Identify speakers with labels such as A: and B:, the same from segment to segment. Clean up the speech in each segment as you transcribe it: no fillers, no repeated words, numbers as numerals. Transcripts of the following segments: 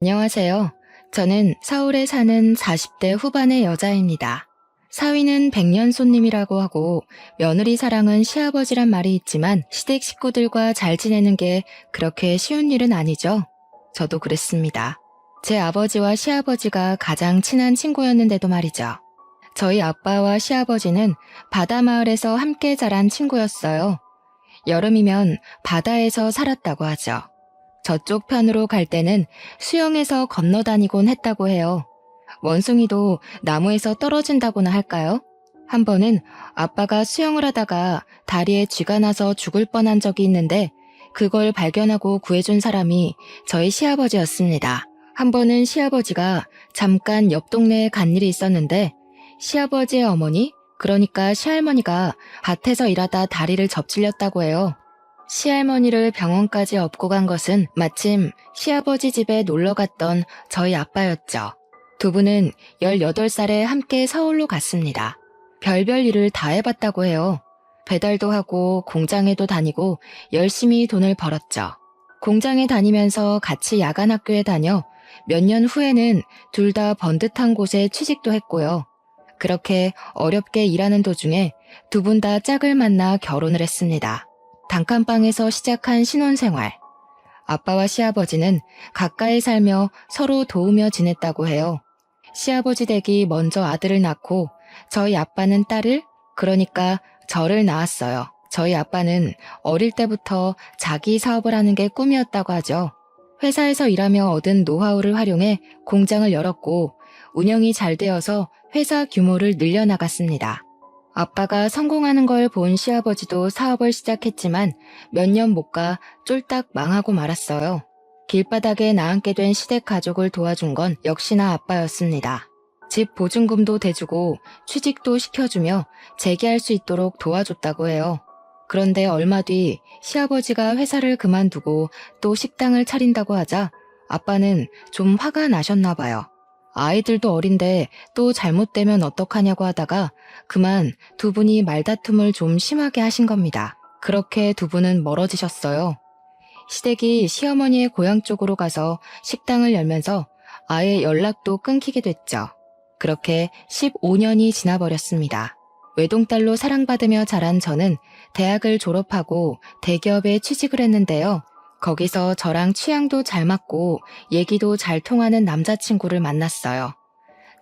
A: 안녕하세요. 저는 서울에 사는 40대 후반의 여자입니다. 사위는 백년 손님이라고 하고 며느리 사랑은 시아버지란 말이 있지만 시댁 식구들과 잘 지내는 게 그렇게 쉬운 일은 아니죠. 저도 그랬습니다. 제 아버지와 시아버지가 가장 친한 친구였는데도 말이죠. 저희 아빠와 시아버지는 바다마을에서 함께 자란 친구였어요. 여름이면 바다에서 살았다고 하죠. 저쪽 편으로 갈 때는 수영해서 건너다니곤 했다고 해요. 원숭이도 나무에서 떨어진다고나 할까요? 한 번은 아빠가 수영을 하다가 다리에 쥐가 나서 죽을 뻔한 적이 있는데 그걸 발견하고 구해준 사람이 저희 시아버지였습니다. 한 번은 시아버지가 잠깐 옆 동네에 간 일이 있었는데 시아버지의 어머니, 그러니까 시할머니가 밭에서 일하다 다리를 접질렸다고 해요. 시할머니를 병원까지 업고 간 것은 마침 시아버지 집에 놀러 갔던 저희 아빠였죠. 두 분은 18살에 함께 서울로 갔습니다. 별별 일을 다 해봤다고 해요. 배달도 하고 공장에도 다니고 열심히 돈을 벌었죠. 공장에 다니면서 같이 야간 학교에 다녀 몇 년 후에는 둘 다 번듯한 곳에 취직도 했고요. 그렇게 어렵게 일하는 도중에 두 분 다 짝을 만나 결혼을 했습니다. 단칸방에서 시작한 신혼생활. 아빠와 시아버지는 가까이 살며 서로 도우며 지냈다고 해요. 시아버지 댁이 먼저 아들을 낳고 저희 아빠는 딸을, 그러니까 저를 낳았어요. 저희 아빠는 어릴 때부터 자기 사업을 하는 게 꿈이었다고 하죠. 회사에서 일하며 얻은 노하우를 활용해 공장을 열었고 운영이 잘 되어서 회사 규모를 늘려나갔습니다. 아빠가 성공하는 걸 본 시아버지도 사업을 시작했지만 몇 년 못 가 쫄딱 망하고 말았어요. 길바닥에 나앉게 된 시댁 가족을 도와준 건 역시나 아빠였습니다. 집 보증금도 대주고 취직도 시켜주며 재기할 수 있도록 도와줬다고 해요. 그런데 얼마 뒤 시아버지가 회사를 그만두고 또 식당을 차린다고 하자 아빠는 좀 화가 나셨나 봐요. 아이들도 어린데 또 잘못되면 어떡하냐고 하다가 그만 두 분이 말다툼을 좀 심하게 하신 겁니다. 그렇게 두 분은 멀어지셨어요. 시댁이 시어머니의 고향 쪽으로 가서 식당을 열면서 아예 연락도 끊기게 됐죠. 그렇게 15년이 지나버렸습니다. 외동딸로 사랑받으며 자란 저는 대학을 졸업하고 대기업에 취직을 했는데요. 거기서 저랑 취향도 잘 맞고 얘기도 잘 통하는 남자친구를 만났어요.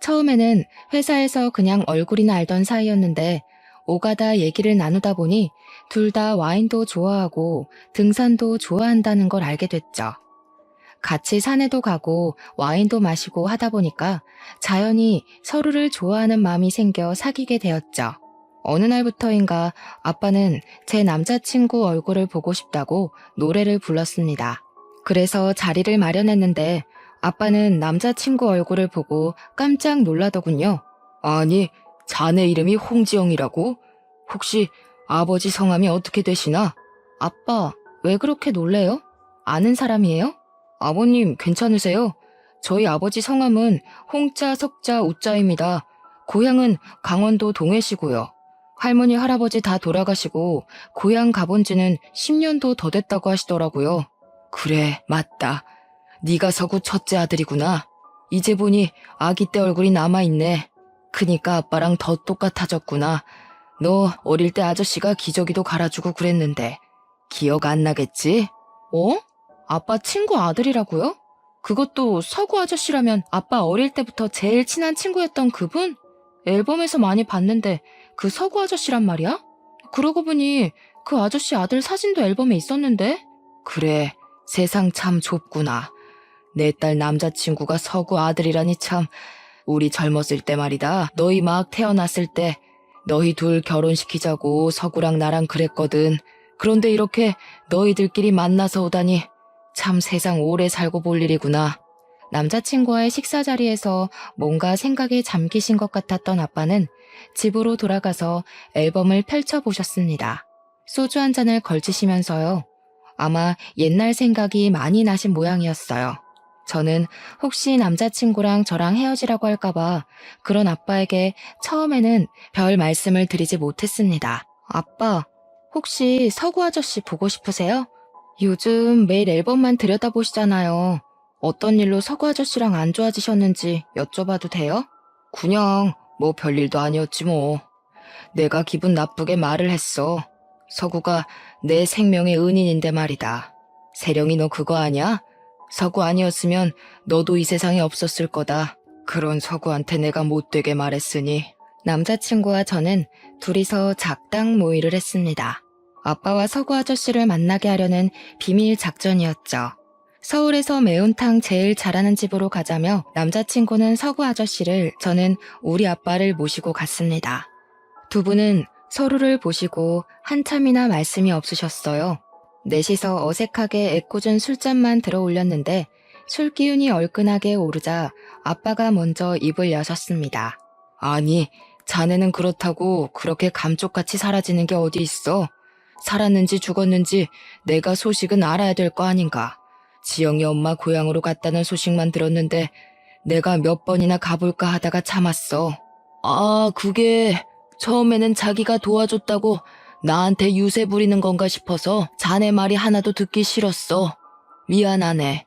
A: 처음에는 회사에서 그냥 얼굴이나 알던 사이였는데 오가다 얘기를 나누다 보니 둘 다 와인도 좋아하고 등산도 좋아한다는 걸 알게 됐죠. 같이 산에도 가고 와인도 마시고 하다 보니까 자연히 서로를 좋아하는 마음이 생겨 사귀게 되었죠. 어느 날부터인가 아빠는 제 남자친구 얼굴을 보고 싶다고 노래를 불렀습니다. 그래서 자리를 마련했는데 아빠는 남자친구 얼굴을 보고 깜짝 놀라더군요. 아니, 자네 이름이 홍지영이라고? 혹시 아버지 성함이 어떻게 되시나? 아빠, 왜 그렇게 놀래요? 아는 사람이에요? 아버님, 괜찮으세요? 저희 아버지 성함은 홍자, 석자, 우자입니다. 고향은 강원도 동해시고요. 할머니, 할아버지 다 돌아가시고 고향 가본 지는 10년도 더 됐다고 하시더라고요. 그래, 맞다. 네가 서구 첫째 아들이구나. 이제 보니 아기 때 얼굴이 남아있네. 크니까 아빠랑 더 똑같아졌구나. 너 어릴 때 아저씨가 기저귀도 갈아주고 그랬는데 기억 안 나겠지? 어? 아빠 친구 아들이라고요? 그것도 서구 아저씨라면 아빠 어릴 때부터 제일 친한 친구였던 그분? 앨범에서 많이 봤는데 그 서구 아저씨란 말이야? 그러고 보니 그 아저씨 아들 사진도 앨범에 있었는데? 그래, 세상 참 좁구나. 내 딸 남자친구가 서구 아들이라니 참. 우리 젊었을 때 말이다. 너희 막 태어났을 때 너희 둘 결혼시키자고 서구랑 나랑 그랬거든. 그런데 이렇게 너희들끼리 만나서 오다니 참 세상 오래 살고 볼 일이구나. 남자친구와의 식사 자리에서 뭔가 생각에 잠기신 것 같았던 아빠는 집으로 돌아가서 앨범을 펼쳐보셨습니다. 소주 한 잔을 걸치시면서요. 아마 옛날 생각이 많이 나신 모양이었어요. 저는 혹시 남자친구랑 저랑 헤어지라고 할까봐 그런 아빠에게 처음에는 별 말씀을 드리지 못했습니다. 아빠, 혹시 서구 아저씨 보고 싶으세요? 요즘 매일 앨범만 들여다보시잖아요. 어떤 일로 서구 아저씨랑 안 좋아지셨는지 여쭤봐도 돼요? 그냥 뭐 별일도 아니었지 뭐. 내가 기분 나쁘게 말을 했어. 서구가 내 생명의 은인인데 말이다. 세령이 너 그거 아냐? 서구 아니었으면 너도 이 세상에 없었을 거다. 그런 서구한테 내가 못되게 말했으니. 남자친구와 저는 둘이서 작당 모의를 했습니다. 아빠와 서구 아저씨를 만나게 하려는 비밀 작전이었죠. 서울에서 매운탕 제일 잘하는 집으로 가자며 남자친구는 서구 아저씨를, 저는 우리 아빠를 모시고 갔습니다. 두 분은 서로를 보시고 한참이나 말씀이 없으셨어요. 넷이서 어색하게 애꿎은 술잔만 들어 올렸는데 술 기운이 얼큰하게 오르자 아빠가 먼저 입을 여셨습니다. 아니, 자네는 그렇다고 그렇게 감쪽같이 사라지는 게 어디 있어? 살았는지 죽었는지 내가 소식은 알아야 될 거 아닌가. 지영이 엄마 고향으로 갔다는 소식만 들었는데 내가 몇 번이나 가볼까 하다가 참았어. 아, 그게 처음에는 자기가 도와줬다고 나한테 유세 부리는 건가 싶어서 자네 말이 하나도 듣기 싫었어. 미안하네.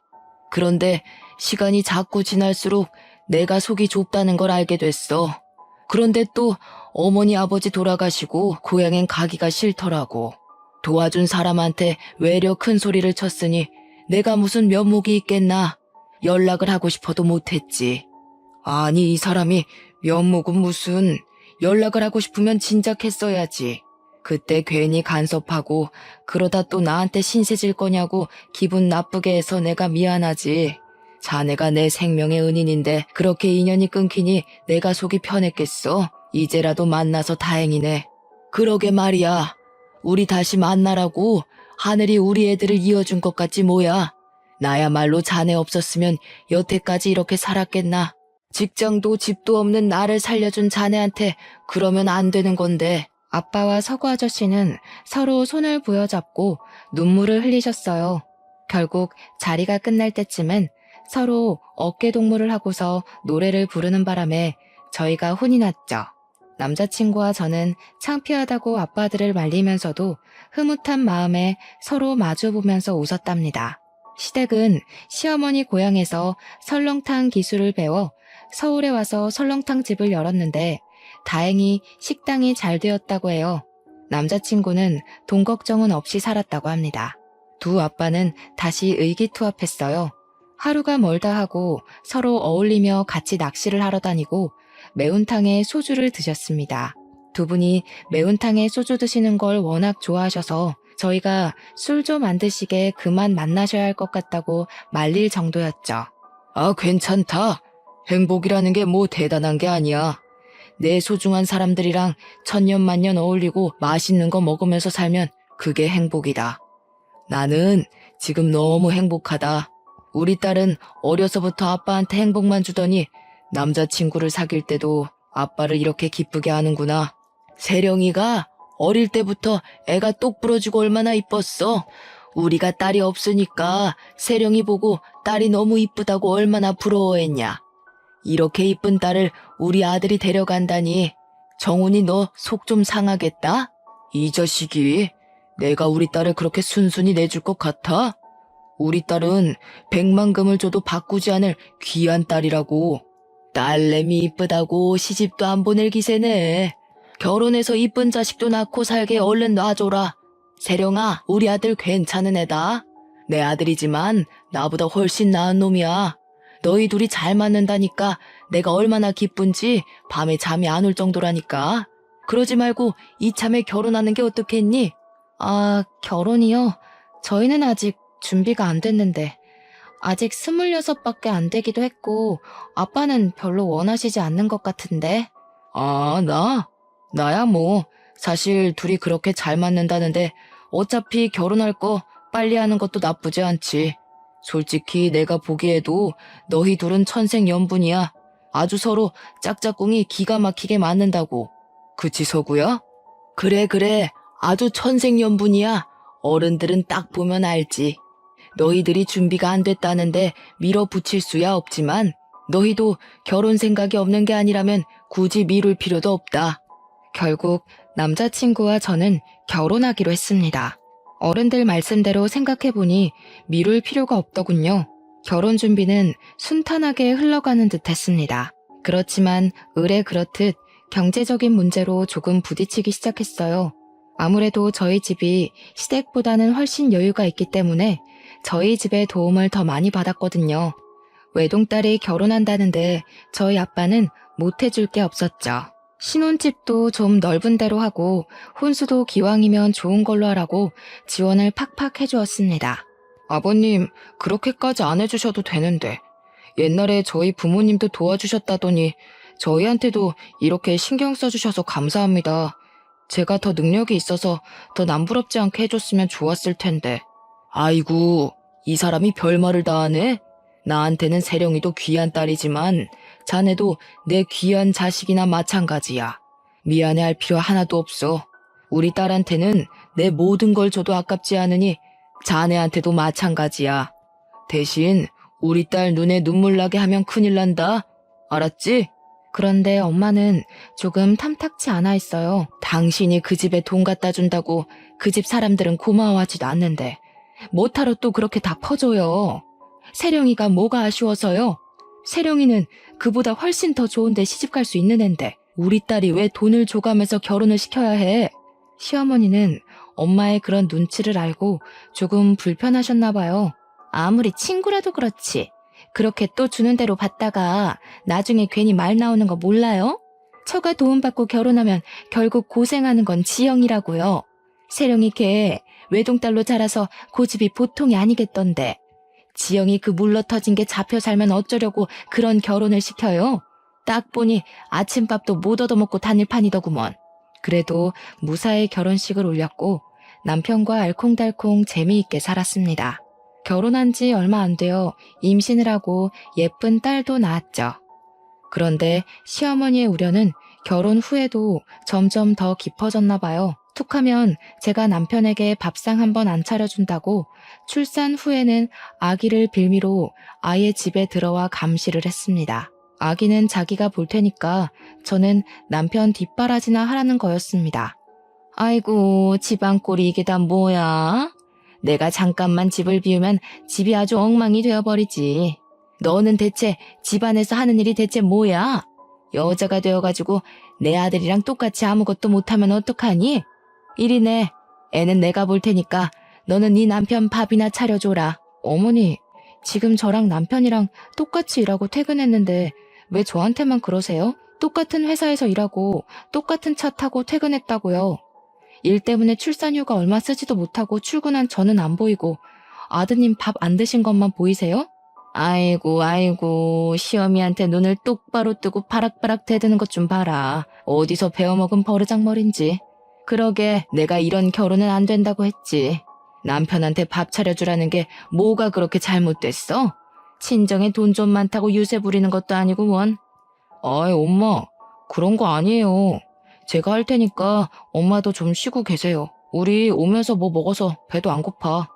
A: 그런데 시간이 자꾸 지날수록 내가 속이 좁다는 걸 알게 됐어. 그런데 또 어머니 아버지 돌아가시고 고향엔 가기가 싫더라고. 도와준 사람한테 외려 큰 소리를 쳤으니 내가 무슨 면목이 있겠나. 연락을 하고 싶어도 못했지. 아니, 이 사람이 면목은 무슨. 연락을 하고 싶으면 진작 했어야지. 그때 괜히 간섭하고 그러다 또 나한테 신세질 거냐고 기분 나쁘게 해서 내가 미안하지. 자네가 내 생명의 은인인데 그렇게 인연이 끊기니 내가 속이 편했겠어? 이제라도 만나서 다행이네. 그러게 말이야. 우리 다시 만나라고 하늘이 우리 애들을 이어준 것 같지 뭐야. 나야말로 자네 없었으면 여태까지 이렇게 살았겠나. 직장도 집도 없는 나를 살려준 자네한테 그러면 안 되는 건데. 아빠와 서구 아저씨는 서로 손을 부여잡고 눈물을 흘리셨어요. 결국 자리가 끝날 때쯤엔 서로 어깨동무를 하고서 노래를 부르는 바람에 저희가 혼이 났죠. 남자친구와 저는 창피하다고 아빠들을 말리면서도 흐뭇한 마음에 서로 마주보면서 웃었답니다. 시댁은 시어머니 고향에서 설렁탕 기술을 배워 서울에 와서 설렁탕 집을 열었는데 다행히 식당이 잘 되었다고 해요. 남자친구는 돈 걱정은 없이 살았다고 합니다. 두 아빠는 다시 의기투합했어요. 하루가 멀다 하고 서로 어울리며 같이 낚시를 하러 다니고 매운탕에 소주를 드셨습니다. 두 분이 매운탕에 소주 드시는 걸 워낙 좋아하셔서 저희가 술 좀 안 드시게 그만 만나셔야 할 것 같다고 말릴 정도였죠. 아, 괜찮다. 행복이라는 게 뭐 대단한 게 아니야. 내 소중한 사람들이랑 천년만년 어울리고 맛있는 거 먹으면서 살면 그게 행복이다. 나는 지금 너무 행복하다. 우리 딸은 어려서부터 아빠한테 행복만 주더니 남자친구를 사귈 때도 아빠를 이렇게 기쁘게 하는구나. 세령이가 어릴 때부터 애가 똑 부러지고 얼마나 이뻤어. 우리가 딸이 없으니까 세령이 보고 딸이 너무 이쁘다고 얼마나 부러워했냐. 이렇게 이쁜 딸을 우리 아들이 데려간다니. 정훈이 너 속 좀 상하겠다? 이 자식이 내가 우리 딸을 그렇게 순순히 내줄 것 같아? 우리 딸은 100만금을 줘도 바꾸지 않을 귀한 딸이라고. 딸내미 이쁘다고 시집도 안 보낼 기세네. 결혼해서 이쁜 자식도 낳고 살게 얼른 놔줘라. 세령아, 우리 아들 괜찮은 애다. 내 아들이지만 나보다 훨씬 나은 놈이야. 너희 둘이 잘 맞는다니까 내가 얼마나 기쁜지 밤에 잠이 안 올 정도라니까. 그러지 말고 이참에 결혼하는 게 어떻겠니? 아, 결혼이요? 저희는 아직 준비가 안 됐는데. 아직 26밖에 안 되기도 했고 아빠는 별로 원하시지 않는 것 같은데. 아, 나야 뭐 사실 둘이 그렇게 잘 맞는다는데 어차피 결혼할 거 빨리 하는 것도 나쁘지 않지. 솔직히 내가 보기에도 너희 둘은 천생연분이야. 아주 서로 짝짝꿍이 기가 막히게 맞는다고. 그치, 서구야? 그래. 아주 천생연분이야. 어른들은 딱 보면 알지. 너희들이 준비가 안 됐다는데 밀어붙일 수야 없지만 너희도 결혼 생각이 없는 게 아니라면 굳이 미룰 필요도 없다. 결국 남자친구와 저는 결혼하기로 했습니다. 어른들 말씀대로 생각해보니 미룰 필요가 없더군요. 결혼 준비는 순탄하게 흘러가는 듯 했습니다. 그렇지만 의례 그렇듯 경제적인 문제로 조금 부딪히기 시작했어요. 아무래도 저희 집이 시댁보다는 훨씬 여유가 있기 때문에 저희 집의 도움을 더 많이 받았거든요. 외동딸이 결혼한다는데 저희 아빠는 못해줄 게 없었죠. 신혼집도 좀 넓은 데로 하고 혼수도 기왕이면 좋은 걸로 하라고 지원을 팍팍 해주었습니다. 아버님, 그렇게까지 안 해주셔도 되는데 옛날에 저희 부모님도 도와주셨다더니 저희한테도 이렇게 신경 써주셔서 감사합니다. 제가 더 능력이 있어서 더 남부럽지 않게 해줬으면 좋았을 텐데. 아이고, 이 사람이 별말을 다 하네? 나한테는 세령이도 귀한 딸이지만 자네도 내 귀한 자식이나 마찬가지야. 미안해할 필요 하나도 없어. 우리 딸한테는 내 모든 걸 줘도 아깝지 않으니 자네한테도 마찬가지야. 대신 우리 딸 눈에 눈물 나게 하면 큰일 난다. 알았지? 그런데 엄마는 조금 탐탁치 않아 있어요. 당신이 그 집에 돈 갖다 준다고 그 집 사람들은 고마워하지도 않는데 뭐하러 또 그렇게 다 퍼줘요. 세령이가 뭐가 아쉬워서요? 세령이는 그보다 훨씬 더 좋은데 시집갈 수 있는 앤데 우리 딸이 왜 돈을 줘가면서 결혼을 시켜야 해? 시어머니는 엄마의 그런 눈치를 알고 조금 불편하셨나 봐요. 아무리 친구라도 그렇지. 그렇게 또 주는 대로 받다가 나중에 괜히 말 나오는 거 몰라요? 처가 도움받고 결혼하면 결국 고생하는 건 지영이라고요. 세령이 걔 외동딸로 자라서 고집이 보통이 아니겠던데. 지영이 그 물러터진 게 잡혀 살면 어쩌려고 그런 결혼을 시켜요? 딱 보니 아침밥도 못 얻어먹고 다닐 판이더구먼. 그래도 무사히 결혼식을 올렸고 남편과 알콩달콩 재미있게 살았습니다. 결혼한 지 얼마 안 되어 임신을 하고 예쁜 딸도 낳았죠. 그런데 시어머니의 우려는 결혼 후에도 점점 더 깊어졌나 봐요. 툭하면 제가 남편에게 밥상 한 번 안 차려준다고 출산 후에는 아기를 빌미로 아예 집에 들어와 감시를 했습니다. 아기는 자기가 볼 테니까 저는 남편 뒷바라지나 하라는 거였습니다. 아이고, 집안꼴이 이게 다 뭐야? 내가 잠깐만 집을 비우면 집이 아주 엉망이 되어버리지. 너는 대체 집안에서 하는 일이 대체 뭐야? 여자가 되어가지고 내 아들이랑 똑같이 아무것도 못하면 어떡하니? 이리네, 애는 내가 볼 테니까 너는 네 남편 밥이나 차려줘라. 어머니, 지금 저랑 남편이랑 똑같이 일하고 퇴근했는데 왜 저한테만 그러세요? 똑같은 회사에서 일하고 똑같은 차 타고 퇴근했다고요. 일 때문에 출산휴가 얼마 쓰지도 못하고 출근한 저는 안 보이고 아드님 밥 안 드신 것만 보이세요? 아이고, 시어미한테 눈을 똑바로 뜨고 바락바락 대드는 것 좀 봐라. 어디서 배워먹은 버르장머리인지. 그러게 내가 이런 결혼은 안 된다고 했지. 남편한테 밥 차려주라는 게 뭐가 그렇게 잘못됐어? 친정에 돈 좀 많다고 유세 부리는 것도 아니고 뭔. 아이, 엄마, 그런 거 아니에요. 제가 할 테니까 엄마도 좀 쉬고 계세요. 우리 오면서 뭐 먹어서 배도 안 고파.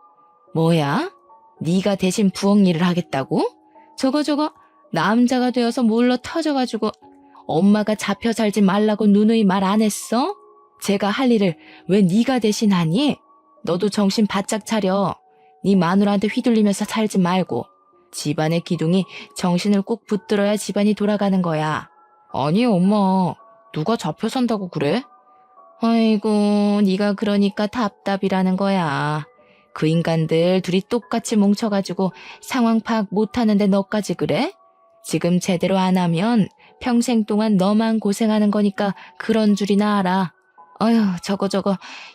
A: 뭐야? 네가 대신 부엌 일을 하겠다고? 저거 남자가 되어서 물러 터져가지고 엄마가 잡혀 살지 말라고 누누이 말 안 했어? 제가 할 일을 왜 네가 대신 하니? 너도 정신 바짝 차려. 네 마누라한테 휘둘리면서 살지 말고. 집안의 기둥이 정신을 꼭 붙들어야 집안이 돌아가는 거야. 아니, 엄마. 누가 잡혀 산다고 그래? 아이고, 네가 그러니까 답답이라는 거야. 그 인간들 둘이 똑같이 뭉쳐가지고 상황 파악 못하는데 너까지 그래? 지금 제대로 안 하면 평생 동안 너만 고생하는 거니까 그런 줄이나 알아. 어휴, 저거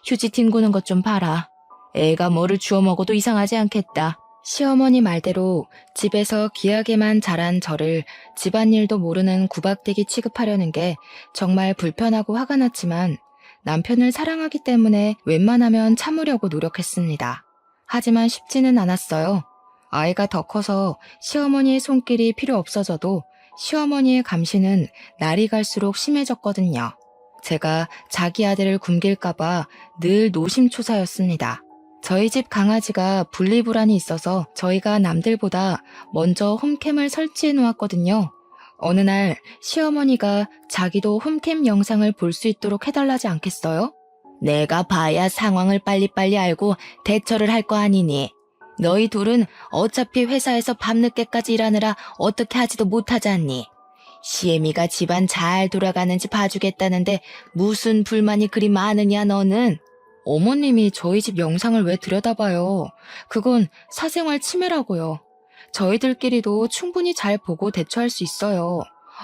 A: 휴지 뒹구는 것 좀 봐라. 애가 뭐를 주워 먹어도 이상하지 않겠다. 시어머니 말대로 집에서 귀하게만 자란 저를 집안일도 모르는 구박대기 취급하려는 게 정말 불편하고 화가 났지만 남편을 사랑하기 때문에 웬만하면 참으려고 노력했습니다. 하지만 쉽지는 않았어요. 아이가 더 커서 시어머니의 손길이 필요 없어져도 시어머니의 감시는 날이 갈수록 심해졌거든요. 제가 자기 아들을 굶길까봐 늘 노심초사였습니다. 저희 집 강아지가 분리불안이 있어서 저희가 남들보다 먼저 홈캠을 설치해 놓았거든요. 어느 날 시어머니가 자기도 홈캠 영상을 볼 수 있도록 해달라지 않겠어요? 내가 봐야 상황을 빨리빨리 알고 대처를 할 거 아니니. 너희 둘은 어차피 회사에서 밤늦게까지 일하느라 어떻게 하지도 못하지 않니? 시애미가 집안 잘 돌아가는지 봐주겠다는데 무슨 불만이 그리 많으냐 너는? 어머님이 저희 집 영상을 왜 들여다봐요? 그건 사생활 침해라고요. 저희들끼리도 충분히 잘 보고 대처할 수 있어요.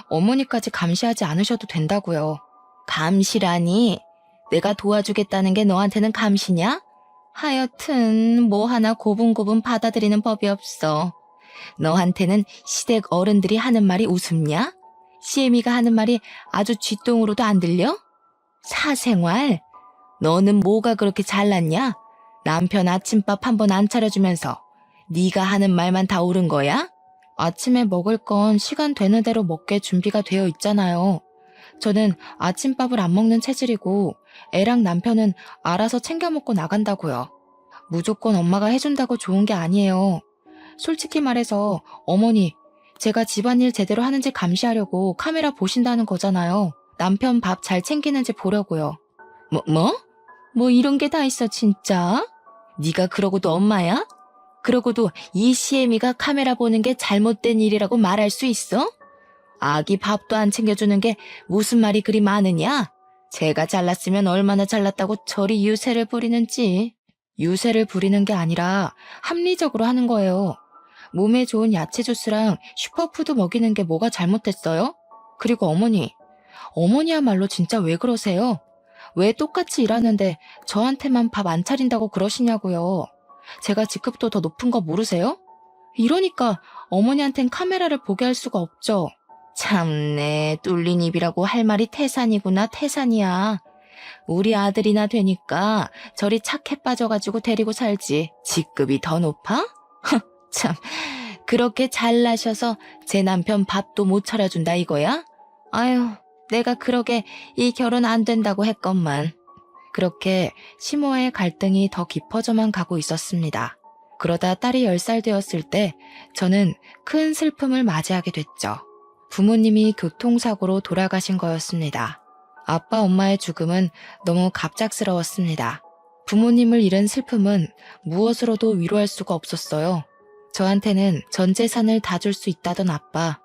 A: 어머니까지 감시하지 않으셔도 된다고요. 감시라니? 내가 도와주겠다는 게 너한테는 감시냐? 하여튼 뭐 하나 고분고분 받아들이는 법이 없어. 너한테는 시댁 어른들이 하는 말이 우습냐? 시애미가 하는 말이 아주 쥐똥으로도 안 들려? 사생활? 너는 뭐가 그렇게 잘났냐? 남편 아침밥 한 번 안 차려주면서 네가 하는 말만 다 옳은 거야? 아침에 먹을 건 시간 되는 대로 먹게 준비가 되어 있잖아요. 저는 아침밥을 안 먹는 체질이고 애랑 남편은 알아서 챙겨 먹고 나간다고요. 무조건 엄마가 해준다고 좋은 게 아니에요. 솔직히 말해서 어머니, 제가 집안일 제대로 하는지 감시하려고 카메라 보신다는 거잖아요. 남편 밥 잘 챙기는지 보려고요. 뭐 이런 게 다 있어 진짜? 네가 그러고도 엄마야? 그러고도 이 시애미가 카메라 보는 게 잘못된 일이라고 말할 수 있어? 아기 밥도 안 챙겨주는 게 무슨 말이 그리 많으냐? 제가 잘났으면 얼마나 잘났다고 저리 유세를 부리는지. 유세를 부리는 게 아니라 합리적으로 하는 거예요. 몸에 좋은 야채 주스랑 슈퍼푸드 먹이는 게 뭐가 잘못됐어요? 그리고 어머니야말로 진짜 왜 그러세요? 왜 똑같이 일하는데 저한테만 밥 안 차린다고 그러시냐고요. 제가 직급도 더 높은 거 모르세요? 이러니까 어머니한텐 카메라를 보게 할 수가 없죠. 참네, 뚫린 입이라고 할 말이 태산이구나, 태산이야. 우리 아들이나 되니까 저리 착해 빠져가지고 데리고 살지. 직급이 더 높아? 참, 그렇게 잘나셔서 제 남편 밥도 못 차려준다 이거야? 아유, 내가 그러게 이 결혼 안 된다고 했건만. 그렇게 시모의 갈등이 더 깊어져만 가고 있었습니다. 그러다 딸이 10살 되었을 때 저는 큰 슬픔을 맞이하게 됐죠. 부모님이 교통사고로 돌아가신 거였습니다. 아빠, 엄마의 죽음은 너무 갑작스러웠습니다. 부모님을 잃은 슬픔은 무엇으로도 위로할 수가 없었어요. 저한테는 전 재산을 다 줄 수 있다던 아빠,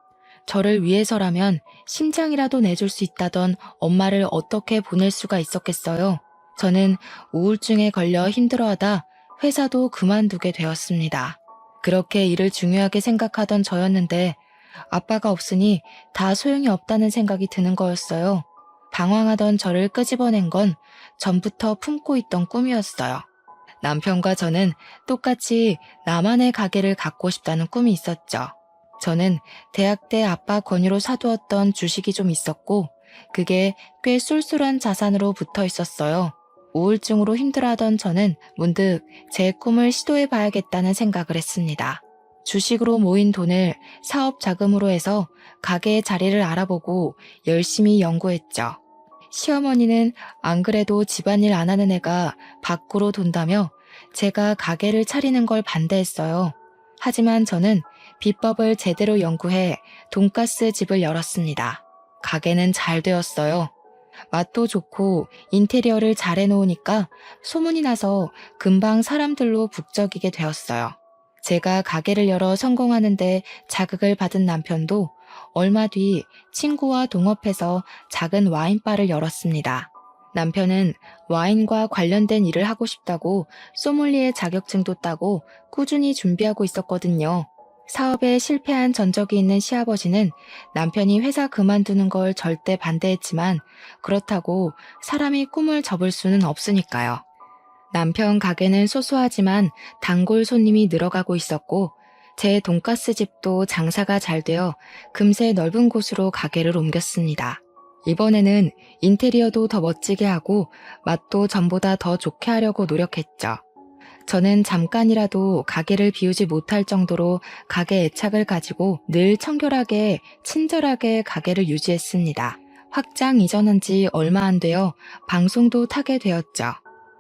A: 저를 위해서라면 심장이라도 내줄 수 있다던 엄마를 어떻게 보낼 수가 있었겠어요. 저는 우울증에 걸려 힘들어하다 회사도 그만두게 되었습니다. 그렇게 일을 중요하게 생각하던 저였는데 아빠가 없으니 다 소용이 없다는 생각이 드는 거였어요. 방황하던 저를 끄집어낸 건 전부터 품고 있던 꿈이었어요. 남편과 저는 똑같이 나만의 가게를 갖고 싶다는 꿈이 있었죠. 저는 대학 때 아빠 권유로 사두었던 주식이 좀 있었고 그게 꽤 쏠쏠한 자산으로 붙어 있었어요. 우울증으로 힘들어하던 저는 문득 제 꿈을 시도해봐야겠다는 생각을 했습니다. 주식으로 모인 돈을 사업 자금으로 해서 가게의 자리를 알아보고 열심히 연구했죠. 시어머니는 안 그래도 집안일 안 하는 애가 밖으로 돈다며 제가 가게를 차리는 걸 반대했어요. 하지만 저는 비법을 제대로 연구해 돈가스 집을 열었습니다. 가게는 잘 되었어요. 맛도 좋고 인테리어를 잘 해놓으니까 소문이 나서 금방 사람들로 북적이게 되었어요. 제가 가게를 열어 성공하는데 자극을 받은 남편도 얼마 뒤 친구와 동업해서 작은 와인바를 열었습니다. 남편은 와인과 관련된 일을 하고 싶다고 소믈리에 자격증도 따고 꾸준히 준비하고 있었거든요. 사업에 실패한 전적이 있는 시아버지는 남편이 회사 그만두는 걸 절대 반대했지만 그렇다고 사람이 꿈을 접을 수는 없으니까요. 남편 가게는 소소하지만 단골 손님이 늘어가고 있었고 제 돈가스 집도 장사가 잘 되어 금세 넓은 곳으로 가게를 옮겼습니다. 이번에는 인테리어도 더 멋지게 하고 맛도 전보다 더 좋게 하려고 노력했죠. 저는 잠깐이라도 가게를 비우지 못할 정도로 가게 애착을 가지고 늘 청결하게 친절하게 가게를 유지했습니다. 확장 이전한 지 얼마 안 되어 방송도 타게 되었죠.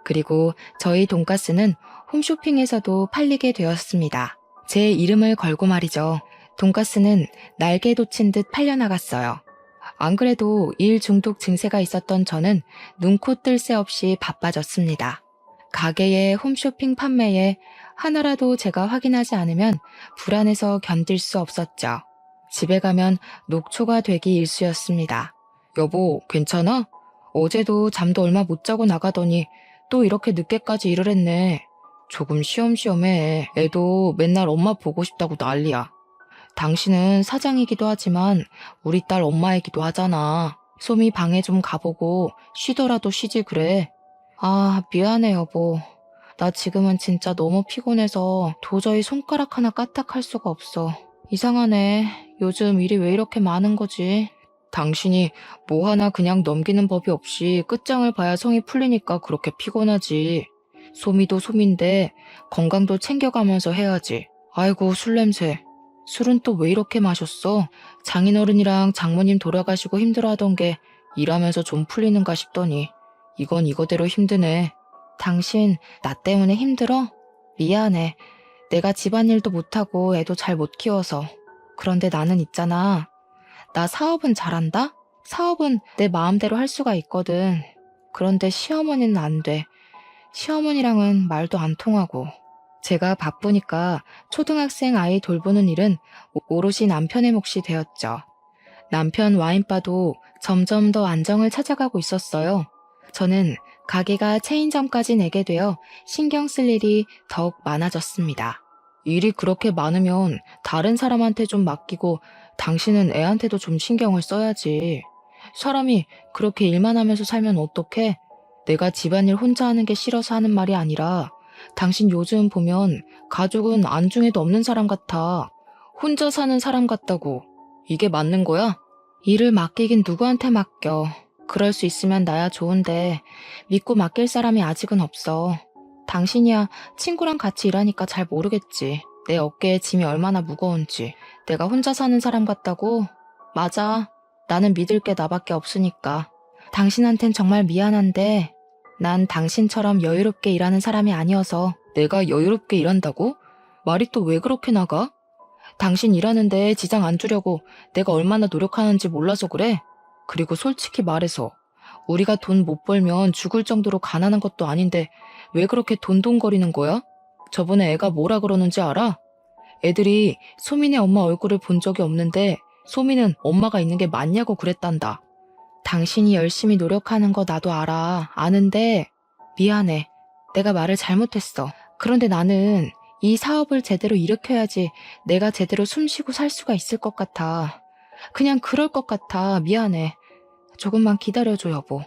A: 그리고 저희 돈가스는 홈쇼핑에서도 팔리게 되었습니다. 제 이름을 걸고 말이죠. 돈가스는 날개 돋친 듯 팔려나갔어요. 안 그래도 일 중독 증세가 있었던 저는 눈코 뜰 새 없이 바빠졌습니다. 가게의 홈쇼핑 판매에 하나라도 제가 확인하지 않으면 불안해서 견딜 수 없었죠. 집에 가면 녹초가 되기 일쑤였습니다. 여보, 괜찮아? 어제도 잠도 얼마 못 자고 나가더니 또 이렇게 늦게까지 일을 했네. 조금 쉬엄쉬엄해. 애도 맨날 엄마 보고 싶다고 난리야. 당신은 사장이기도 하지만 우리 딸 엄마이기도 하잖아. 솜이 방에 좀 가보고 쉬더라도 쉬지 그래. 아, 미안해 여보. 나 지금은 진짜 너무 피곤해서 도저히 손가락 하나 까딱할 수가 없어. 이상하네. 요즘 일이 왜 이렇게 많은 거지? 당신이 뭐 하나 그냥 넘기는 법이 없이 끝장을 봐야 성이 풀리니까 그렇게 피곤하지. 솜이도 솜인데 건강도 챙겨가면서 해야지. 아이고, 술 냄새. 술은 또 왜 이렇게 마셨어? 장인어른이랑 장모님 돌아가시고 힘들어하던 게 일하면서 좀 풀리는가 싶더니 이건 이거대로 힘드네. 당신 나 때문에 힘들어? 미안해. 내가 집안일도 못하고 애도 잘 못 키워서. 그런데 나는 있잖아. 나 사업은 잘한다? 사업은 내 마음대로 할 수가 있거든. 그런데 시어머니는 안 돼. 시어머니랑은 말도 안 통하고. 제가 바쁘니까 초등학생 아이 돌보는 일은 오롯이 남편의 몫이 되었죠. 남편 와인바도 점점 더 안정을 찾아가고 있었어요. 저는 가게가 체인점까지 내게 되어 신경 쓸 일이 더욱 많아졌습니다. 일이 그렇게 많으면 다른 사람한테 좀 맡기고 당신은 애한테도 좀 신경을 써야지. 사람이 그렇게 일만 하면서 살면 어떡해? 내가 집안일 혼자 하는 게 싫어서 하는 말이 아니라 당신 요즘 보면 가족은 안중에도 없는 사람 같아. 혼자 사는 사람 같다고. 이게 맞는 거야? 일을 맡기긴 누구한테 맡겨. 그럴 수 있으면 나야 좋은데 믿고 맡길 사람이 아직은 없어. 당신이야 친구랑 같이 일하니까 잘 모르겠지. 내 어깨에 짐이 얼마나 무거운지. 내가 혼자 사는 사람 같다고? 맞아. 나는 믿을 게 나밖에 없으니까. 당신한텐 정말 미안한데 난 당신처럼 여유롭게 일하는 사람이 아니어서. 내가 여유롭게 일한다고? 말이 또 왜 그렇게 나가? 당신 일하는데 지장 안 주려고 내가 얼마나 노력하는지 몰라서 그래? 그리고 솔직히 말해서 우리가 돈 못 벌면 죽을 정도로 가난한 것도 아닌데 왜 그렇게 돈돈거리는 거야? 저번에 애가 뭐라 그러는지 알아? 애들이 소민의 엄마 얼굴을 본 적이 없는데 소민은 엄마가 있는 게 맞냐고 그랬단다. 당신이 열심히 노력하는 거 나도 알아. 아는데 미안해. 내가 말을 잘못했어. 그런데 나는 이 사업을 제대로 일으켜야지 내가 제대로 숨쉬고 살 수가 있을 것 같아. 그냥 그럴 것 같아. 미안해. 조금만 기다려줘 여보.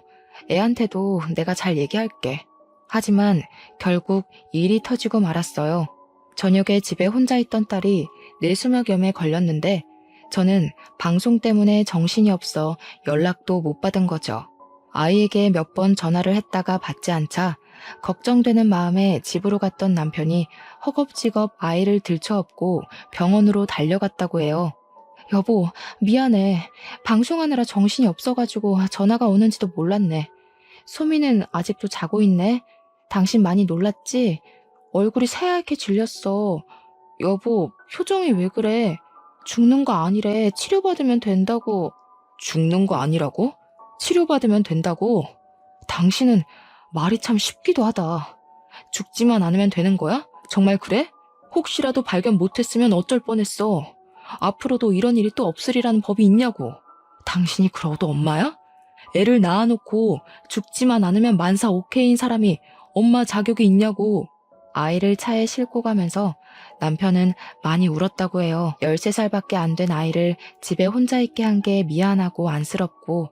A: 애한테도 내가 잘 얘기할게. 하지만 결국 일이 터지고 말았어요. 저녁에 집에 혼자 있던 딸이 뇌수막염에 걸렸는데 저는 방송 때문에 정신이 없어 연락도 못 받은 거죠. 아이에게 몇 번 전화를 했다가 받지 않자 걱정되는 마음에 집으로 갔던 남편이 허겁지겁 아이를 들쳐업고 병원으로 달려갔다고 해요. 여보, 미안해. 방송하느라 정신이 없어가지고 전화가 오는지도 몰랐네. 소미는 아직도 자고 있네. 당신 많이 놀랐지? 얼굴이 새하얗게 질렸어. 여보, 표정이 왜 그래? 죽는 거 아니래. 치료받으면 된다고. 죽는 거 아니라고? 치료받으면 된다고? 당신은 말이 참 쉽기도 하다. 죽지만 않으면 되는 거야? 정말 그래? 혹시라도 발견 못했으면 어쩔 뻔했어. 앞으로도 이런 일이 또 없으리라는 법이 있냐고. 당신이 그러도 엄마야? 애를 낳아놓고 죽지만 않으면 만사 오케이인 사람이 엄마 자격이 있냐고. 아이를 차에 싣고 가면서 남편은 많이 울었다고 해요. 13살밖에 안 된 아이를 집에 혼자 있게 한 게 미안하고 안쓰럽고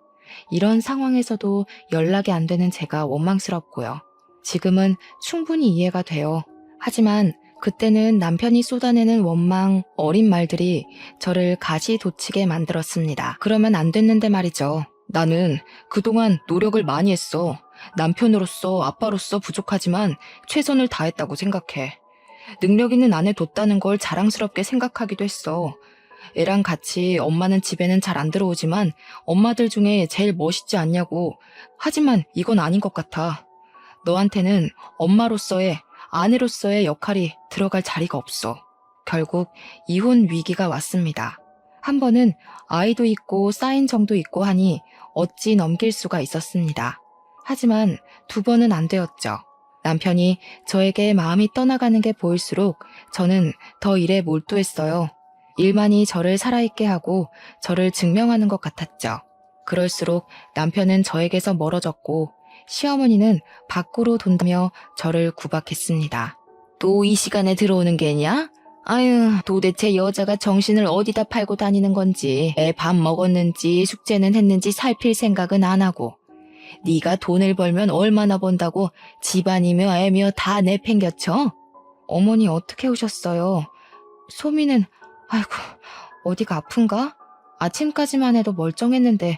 A: 이런 상황에서도 연락이 안 되는 제가 원망스럽고요. 지금은 충분히 이해가 돼요. 하지만 그때는 남편이 쏟아내는 원망, 어린 말들이 저를 가시돋치게 만들었습니다. 그러면 안 됐는데 말이죠. 나는 그동안 노력을 많이 했어. 남편으로서, 아빠로서 부족하지만 최선을 다했다고 생각해. 능력 있는 아내 뒀다는 걸 자랑스럽게 생각하기도 했어. 애랑 같이 엄마는 집에는 잘 안 들어오지만 엄마들 중에 제일 멋있지 않냐고. 하지만 이건 아닌 것 같아. 너한테는 엄마로서의, 아내로서의 역할이 들어갈 자리가 없어. 결국 이혼 위기가 왔습니다. 한 번은 아이도 있고 쌓인 정도 있고 하니 어찌 넘길 수가 있었습니다. 하지만 두 번은 안 되었죠. 남편이 저에게 마음이 떠나가는 게 보일수록 저는 더 일에 몰두했어요. 일만이 저를 살아있게 하고 저를 증명하는 것 같았죠. 그럴수록 남편은 저에게서 멀어졌고 시어머니는 밖으로 돈다며 저를 구박했습니다. 또 이 시간에 들어오는 게냐? 아유, 도대체 여자가 정신을 어디다 팔고 다니는 건지, 애 밥 먹었는지 숙제는 했는지 살필 생각은 안 하고, 네가 돈을 벌면 얼마나 번다고 집안이며 애며 다 내팽겨쳐? 어머니 어떻게 오셨어요? 소미는 아이고 어디가 아픈가? 아침까지만 해도 멀쩡했는데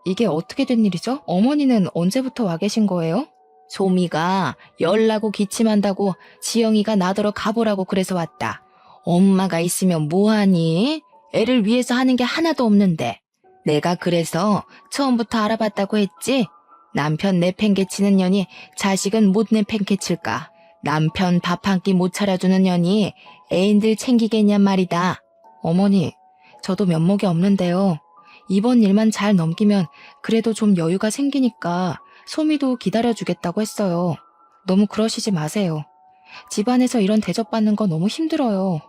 A: 이게 어떻게 된 일이죠? 어머니는 언제부터 와 계신 거예요? 소미가 열나고 기침한다고 지영이가 나더러 가보라고 그래서 왔다. 엄마가 있으면 뭐하니? 애를 위해서 하는 게 하나도 없는데. 내가 그래서 처음부터 알아봤다고 했지? 남편 내팽개치는 년이 자식은 못 내팽개칠까? 남편 밥 한 끼 못 차려주는 년이 애인들 챙기겠냔 말이다. 어머니, 저도 면목이 없는데요. 이번 일만 잘 넘기면 그래도 좀 여유가 생기니까 소미도 기다려주겠다고 했어요. 너무 그러시지 마세요. 집안에서 이런 대접받는 거 너무 힘들어요.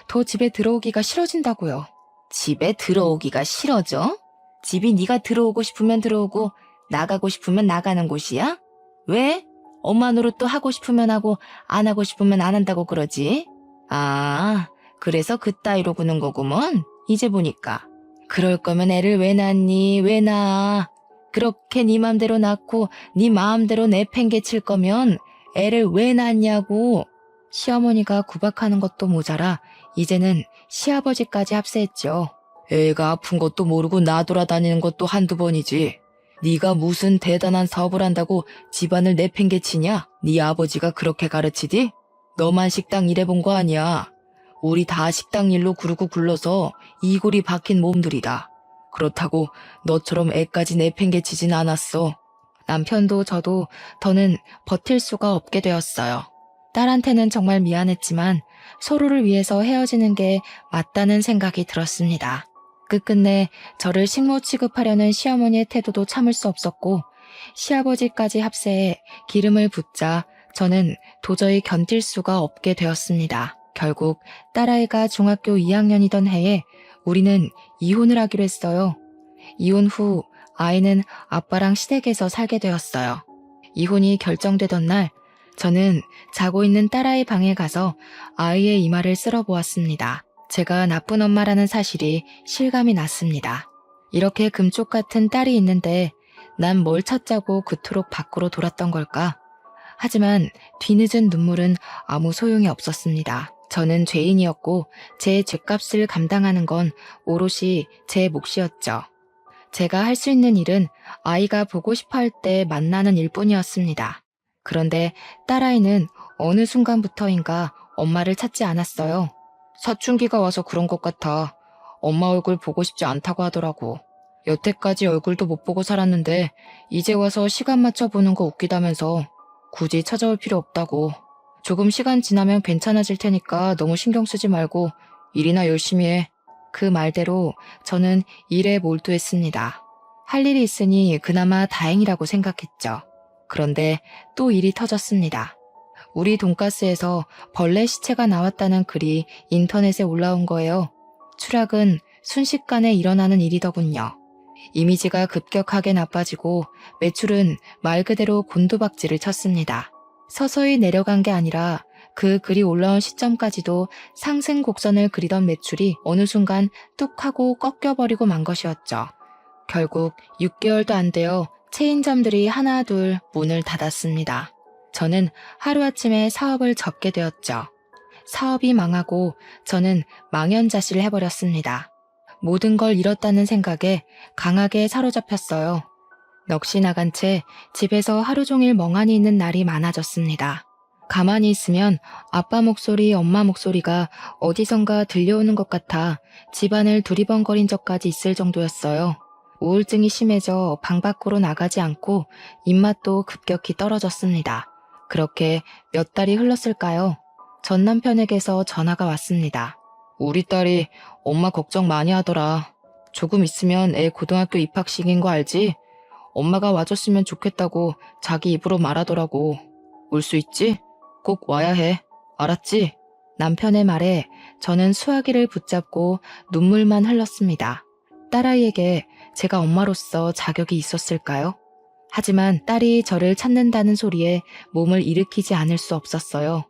A: 더 집에 들어오기가 싫어진다고요. 집에 들어오기가 싫어져? 집이 네가 들어오고 싶으면 들어오고 나가고 싶으면 나가는 곳이야? 왜? 엄마 노릇도 하고 싶으면 하고 안 하고 싶으면 안 한다고 그러지? 아, 그래서 그따위로 구는 거구먼. 이제 보니까. 그럴 거면 애를 왜 낳니? 왜 낳아? 그렇게 네 맘대로 낳고 네 마음대로 내팽개칠 거면 애를 왜 낳냐고. 시어머니가 구박하는 것도 모자라 이제는 시아버지까지 합세했죠. 애가 아픈 것도 모르고 나돌아다니는 것도 한두 번이지. 네가 무슨 대단한 사업을 한다고 집안을 내팽개치냐? 네 아버지가 그렇게 가르치디? 너만 식당 일해본 거 아니야. 우리 다 식당 일로 구르고 굴러서 이골이 박힌 몸들이다. 그렇다고 너처럼 애까지 내팽개치진 않았어. 남편도 저도 더는 버틸 수가 없게 되었어요. 딸한테는 정말 미안했지만 서로를 위해서 헤어지는 게 맞다는 생각이 들었습니다. 끝끝내 저를 식모 취급하려는 시어머니의 태도도 참을 수 없었고 시아버지까지 합세해 기름을 붓자 저는 도저히 견딜 수가 없게 되었습니다. 결국 딸아이가 중학교 2학년이던 해에 우리는 이혼을 하기로 했어요. 이혼 후 아이는 아빠랑 시댁에서 살게 되었어요. 이혼이 결정되던 날 저는 자고 있는 딸아이 방에 가서 아이의 이마를 쓸어보았습니다. 제가 나쁜 엄마라는 사실이 실감이 났습니다. 이렇게 금쪽 같은 딸이 있는데 난 뭘 찾자고 그토록 밖으로 돌았던 걸까? 하지만 뒤늦은 눈물은 아무 소용이 없었습니다. 저는 죄인이었고 제 죄값을 감당하는 건 오롯이 제 몫이었죠. 제가 할 수 있는 일은 아이가 보고 싶어 할 때 만나는 일뿐이었습니다. 그런데 딸아이는 어느 순간부터인가 엄마를 찾지 않았어요. 사춘기가 와서 그런 것 같아. 엄마 얼굴 보고 싶지 않다고 하더라고. 여태까지 얼굴도 못 보고 살았는데 이제 와서 시간 맞춰 보는 거 웃기다면서 굳이 찾아올 필요 없다고. 조금 시간 지나면 괜찮아질 테니까 너무 신경 쓰지 말고 일이나 열심히 해. 그 말대로 저는 일에 몰두했습니다. 할 일이 있으니 그나마 다행이라고 생각했죠. 그런데 또 일이 터졌습니다. 우리 돈가스에서 벌레 시체가 나왔다는 글이 인터넷에 올라온 거예요. 추락은 순식간에 일어나는 일이더군요. 이미지가 급격하게 나빠지고 매출은 말 그대로 곤두박질을 쳤습니다. 서서히 내려간 게 아니라 그 글이 올라온 시점까지도 상승 곡선을 그리던 매출이 어느 순간 뚝 하고 꺾여버리고 만 것이었죠. 결국 6개월도 안 되어 체인점들이 하나 둘 문을 닫았습니다. 저는 하루아침에 사업을 접게 되었죠. 사업이 망하고 저는 망연자실을 해버렸습니다. 모든 걸 잃었다는 생각에 강하게 사로잡혔어요. 넋이 나간 채 집에서 하루 종일 멍하니 있는 날이 많아졌습니다. 가만히 있으면 아빠 목소리, 엄마 목소리가 어디선가 들려오는 것 같아 집안을 두리번거린 적까지 있을 정도였어요. 우울증이 심해져 방 밖으로 나가지 않고 입맛도 급격히 떨어졌습니다. 그렇게 몇 달이 흘렀을까요? 전 남편에게서 전화가 왔습니다. 우리 딸이 엄마 걱정 많이 하더라. 조금 있으면 애 고등학교 입학식인 거 알지? 엄마가 와줬으면 좋겠다고 자기 입으로 말하더라고. 올 수 있지? 꼭 와야 해. 알았지? 남편의 말에 저는 수화기를 붙잡고 눈물만 흘렀습니다. 딸아이에게 제가 엄마로서 자격이 있었을까요? 하지만 딸이 저를 찾는다는 소리에 몸을 일으키지 않을 수 없었어요.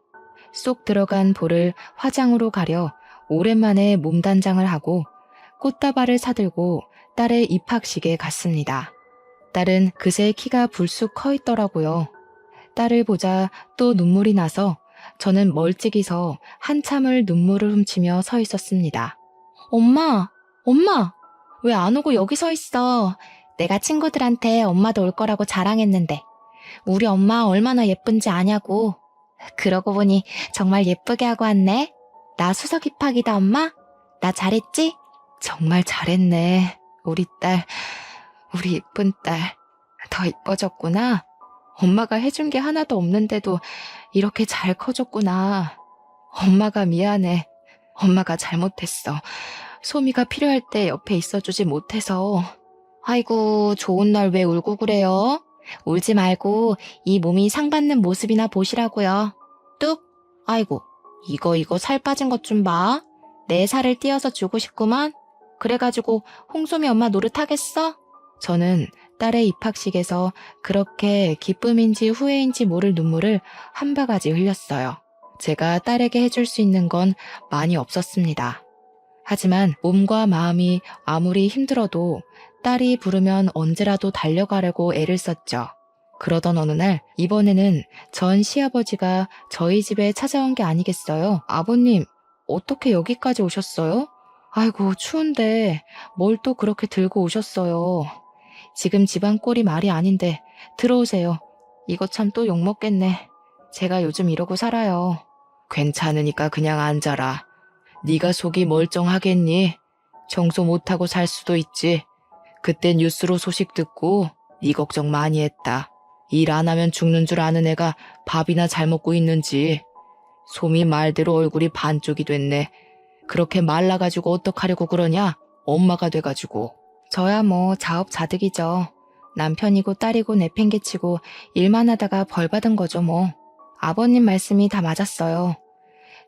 A: 쏙 들어간 볼을 화장으로 가려 오랜만에 몸단장을 하고 꽃다발을 사들고 딸의 입학식에 갔습니다. 딸은 그새 키가 불쑥 커 있더라고요. 딸을 보자 또 눈물이 나서 저는 멀찍이서 한참을 눈물을 훔치며 서 있었습니다. 엄마, 엄마, 왜 안 오고 여기 서 있어? 내가 친구들한테 엄마도 올 거라고 자랑했는데 우리 엄마 얼마나 예쁜지 아냐고. 그러고 보니 정말 예쁘게 하고 왔네. 나 수석 입학이다 엄마. 나 잘했지? 정말 잘했네. 우리 딸, 우리 이쁜 딸. 더 이뻐졌구나. 엄마가 해준 게 하나도 없는데도 이렇게 잘 커졌구나. 엄마가 미안해. 엄마가 잘못했어. 소미가 필요할 때 옆에 있어주지 못해서. 아이고, 좋은 날 왜 울고 그래요? 울지 말고 이 몸이 상 받는 모습이나 보시라고요. 뚝! 아이고, 이거 살 빠진 것 좀 봐. 내 살을 띄어서 주고 싶구만. 그래가지고 홍소미 엄마 노릇하겠어? 저는 딸의 입학식에서 그렇게 기쁨인지 후회인지 모를 눈물을 한 바가지 흘렸어요. 제가 딸에게 해줄 수 있는 건 많이 없었습니다. 하지만 몸과 마음이 아무리 힘들어도 딸이 부르면 언제라도 달려가려고 애를 썼죠. 그러던 어느 날 이번에는 전 시아버지가 저희 집에 찾아온 게 아니겠어요? 아버님, 어떻게 여기까지 오셨어요? 아이고, 추운데 뭘 또 그렇게 들고 오셨어요. 지금 집안 꼴이 말이 아닌데 들어오세요. 이거 참 또 욕먹겠네. 제가 요즘 이러고 살아요. 괜찮으니까 그냥 앉아라. 네가 속이 멀쩡하겠니? 청소 못하고 살 수도 있지. 그때 뉴스로 소식 듣고 네 걱정 많이 했다. 일 안 하면 죽는 줄 아는 애가 밥이나 잘 먹고 있는지. 소미 말대로 얼굴이 반쪽이 됐네. 그렇게 말라가지고 어떡하려고 그러냐? 엄마가 돼가지고. 저야 뭐 자업자득이죠. 남편이고 딸이고 내팽개치고 일만 하다가 벌 받은 거죠 뭐. 아버님 말씀이 다 맞았어요.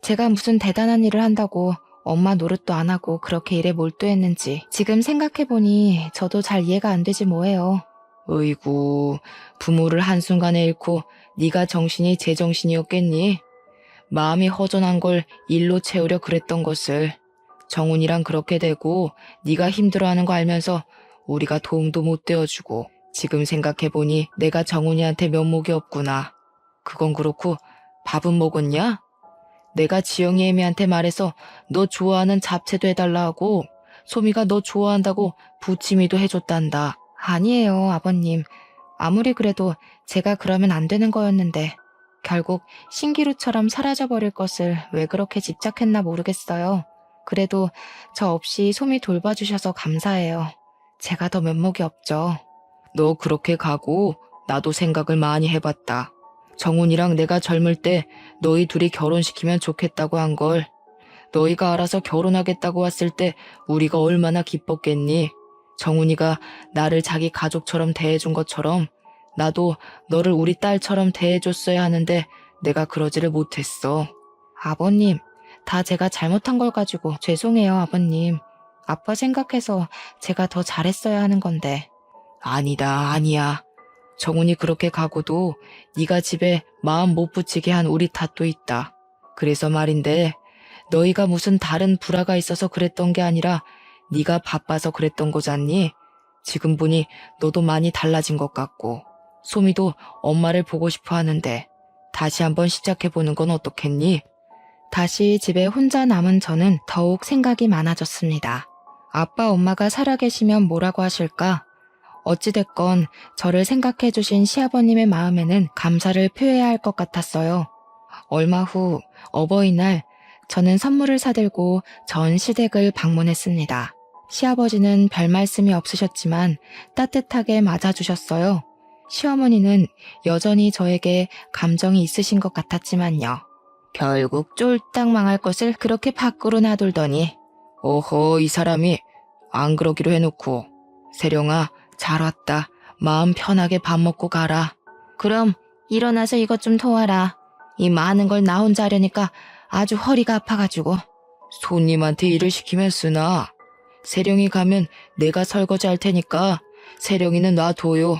A: 제가 무슨 대단한 일을 한다고 엄마 노릇도 안 하고 그렇게 일에 몰두했는지 지금 생각해보니 저도 잘 이해가 안 되지 뭐예요. 어이구, 부모를 한순간에 잃고 네가 정신이 제정신이었겠니? 마음이 허전한 걸 일로 채우려 그랬던 것을. 정훈이랑 그렇게 되고 네가 힘들어하는 거 알면서 우리가 도움도 못 되어주고. 지금 생각해보니 내가 정훈이한테 면목이 없구나. 그건 그렇고 밥은 먹었냐? 내가 지영이 애미한테 말해서 너 좋아하는 잡채도 해달라 하고 소미가 너 좋아한다고 부침이도 해줬단다. 아니에요, 아버님. 아무리 그래도 제가 그러면 안 되는 거였는데 결국 신기루처럼 사라져버릴 것을 왜 그렇게 집착했나 모르겠어요. 그래도 저 없이 소미 돌봐주셔서 감사해요. 제가 더 면목이 없죠. 너 그렇게 가고 나도 생각을 많이 해봤다. 정훈이랑 내가 젊을 때 너희 둘이 결혼시키면 좋겠다고 한 걸. 너희가 알아서 결혼하겠다고 왔을 때 우리가 얼마나 기뻤겠니? 정훈이가 나를 자기 가족처럼 대해준 것처럼 나도 너를 우리 딸처럼 대해줬어야 하는데 내가 그러지를 못했어. 아버님, 다 제가 잘못한 걸 가지고 죄송해요, 아버님. 아빠 생각해서 제가 더 잘했어야 하는 건데. 아니다, 아니야. 정훈이 그렇게 가고도 네가 집에 마음 못 붙이게 한 우리 탓도 있다. 그래서 말인데 너희가 무슨 다른 불화가 있어서 그랬던 게 아니라 네가 바빠서 그랬던 거잖니? 지금 보니 너도 많이 달라진 것 같고 소미도 엄마를 보고 싶어 하는데 다시 한번 시작해보는 건 어떻겠니? 다시 집에 혼자 남은 저는 더욱 생각이 많아졌습니다. 아빠 엄마가 살아계시면 뭐라고 하실까? 어찌됐건 저를 생각해주신 시아버님의 마음에는 감사를 표해야 할 것 같았어요. 얼마 후 어버이날 저는 선물을 사들고 전 시댁을 방문했습니다. 시아버지는 별 말씀이 없으셨지만 따뜻하게 맞아주셨어요. 시어머니는 여전히 저에게 감정이 있으신 것 같았지만요. 결국 쫄딱 망할 것을 그렇게 밖으로 놔둘더니 오호, 이 사람이 안 그러기로 해놓고. 세령아, 잘 왔다. 마음 편하게 밥 먹고 가라. 그럼 일어나서 이것 좀 도와라. 이 많은 걸 나 혼자 하려니까 아주 허리가 아파가지고. 손님한테 일을 시키면 쓰나. 세령이 가면 내가 설거지 할 테니까 세령이는 놔둬요.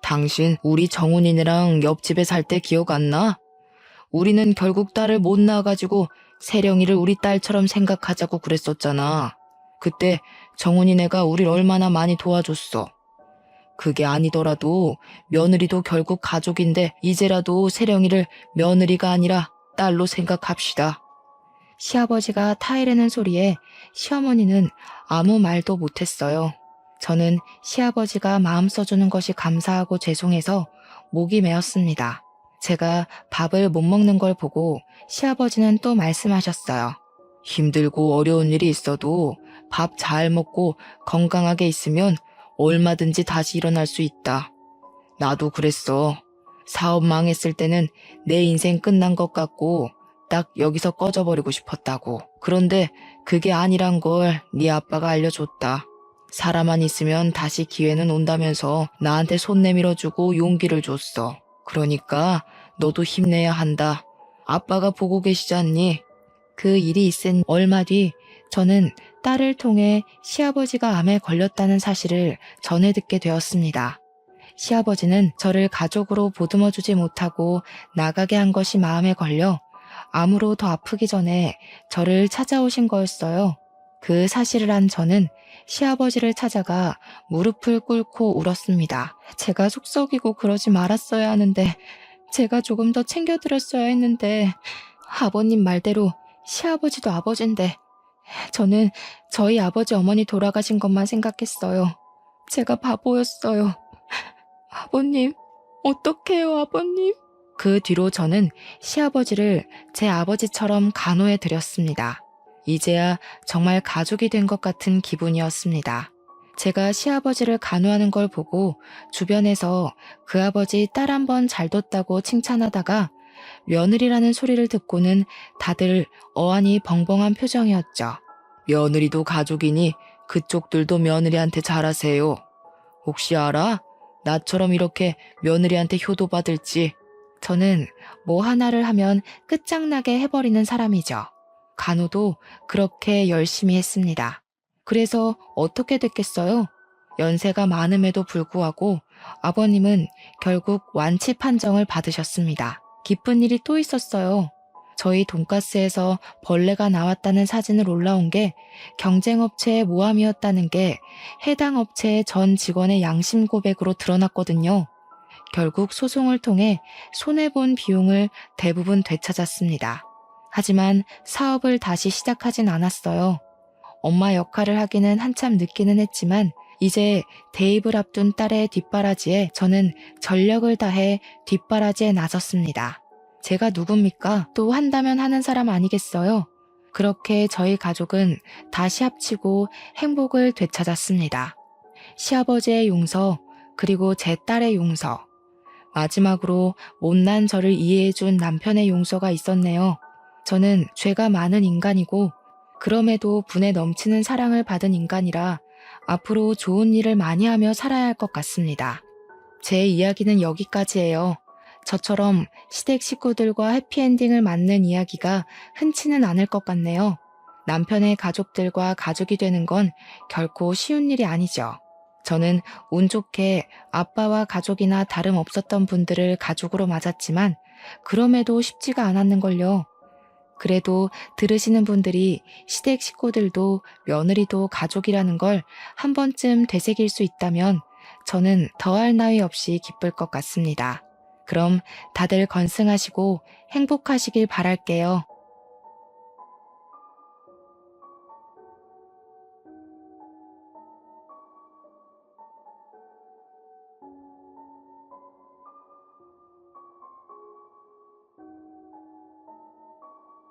A: 당신 우리 정훈이네랑 옆집에 살 때 기억 안 나? 우리는 결국 딸을 못 낳아가지고 세령이를 우리 딸처럼 생각하자고 그랬었잖아. 그때 정훈이네가 우릴 얼마나 많이 도와줬어. 그게 아니더라도 며느리도 결국 가족인데 이제라도 세령이를 며느리가 아니라 딸로 생각합시다. 시아버지가 타이르는 소리에 시어머니는 아무 말도 못했어요. 저는 시아버지가 마음 써주는 것이 감사하고 죄송해서 목이 메었습니다. 제가 밥을 못 먹는 걸 보고 시아버지는 또 말씀하셨어요. 힘들고 어려운 일이 있어도 밥 잘 먹고 건강하게 있으면 얼마든지 다시 일어날 수 있다. 나도 그랬어. 사업 망했을 때는 내 인생 끝난 것 같고 딱 여기서 꺼져버리고 싶었다고. 그런데 그게 아니란 걸 네 아빠가 알려줬다. 사람만 있으면 다시 기회는 온다면서 나한테 손 내밀어주고 용기를 줬어. 그러니까 너도 힘내야 한다. 아빠가 보고 계시지 않니? 그 일이 있은 얼마 뒤 저는 딸을 통해 시아버지가 암에 걸렸다는 사실을 전해 듣게 되었습니다. 시아버지는 저를 가족으로 보듬어주지 못하고 나가게 한 것이 마음에 걸려 암으로 더 아프기 전에 저를 찾아오신 거였어요. 그 사실을 안 저는 시아버지를 찾아가 무릎을 꿇고 울었습니다. 제가 속썩이고 그러지 말았어야 하는데, 제가 조금 더 챙겨드렸어야 했는데, 아버님 말대로 시아버지도 아버지인데, 저는 저희 아버지 어머니 돌아가신 것만 생각했어요. 제가 바보였어요. 아버님, 어떡해요, 아버님? 그 뒤로 저는 시아버지를 제 아버지처럼 간호해 드렸습니다. 이제야 정말 가족이 된 것 같은 기분이었습니다. 제가 시아버지를 간호하는 걸 보고 주변에서 그 아버지 딸 한 번 잘 뒀다고 칭찬하다가 며느리라는 소리를 듣고는 다들 어안이 벙벙한 표정이었죠. 며느리도 가족이니 그쪽들도 며느리한테 잘하세요. 혹시 알아? 나처럼 이렇게 며느리한테 효도받을지. 저는 뭐 하나를 하면 끝장나게 해버리는 사람이죠. 간호도 그렇게 열심히 했습니다. 그래서 어떻게 됐겠어요? 연세가 많음에도 불구하고 아버님은 결국 완치 판정을 받으셨습니다. 기쁜 일이 또 있었어요. 저희 돈가스에서 벌레가 나왔다는 사진을 올라온 게 경쟁업체의 모함이었다는 게 해당 업체의 전 직원의 양심 고백으로 드러났거든요. 결국 소송을 통해 손해본 비용을 대부분 되찾았습니다. 하지만 사업을 다시 시작하진 않았어요. 엄마 역할을 하기는 한참 늦기는 했지만 이제 대입을 앞둔 딸의 뒷바라지에 저는 전력을 다해 뒷바라지에 나섰습니다. 제가 누굽니까? 또 한다면 하는 사람 아니겠어요? 그렇게 저희 가족은 다시 합치고 행복을 되찾았습니다. 시아버지의 용서, 그리고 제 딸의 용서, 마지막으로 못난 저를 이해해준 남편의 용서가 있었네요. 저는 죄가 많은 인간이고 그럼에도 분에 넘치는 사랑을 받은 인간이라 앞으로 좋은 일을 많이 하며 살아야 할 것 같습니다. 제 이야기는 여기까지예요. 저처럼 시댁 식구들과 해피엔딩을 맞는 이야기가 흔치는 않을 것 같네요. 남편의 가족들과 가족이 되는 건 결코 쉬운 일이 아니죠. 저는 운 좋게 아빠와 가족이나 다름없었던 분들을 가족으로 맞았지만 그럼에도 쉽지가 않았는걸요. 그래도 들으시는 분들이 시댁 식구들도 며느리도 가족이라는 걸 한 번쯤 되새길 수 있다면 저는 더할 나위 없이 기쁠 것 같습니다. 그럼 다들 건승하시고 행복하시길 바랄게요.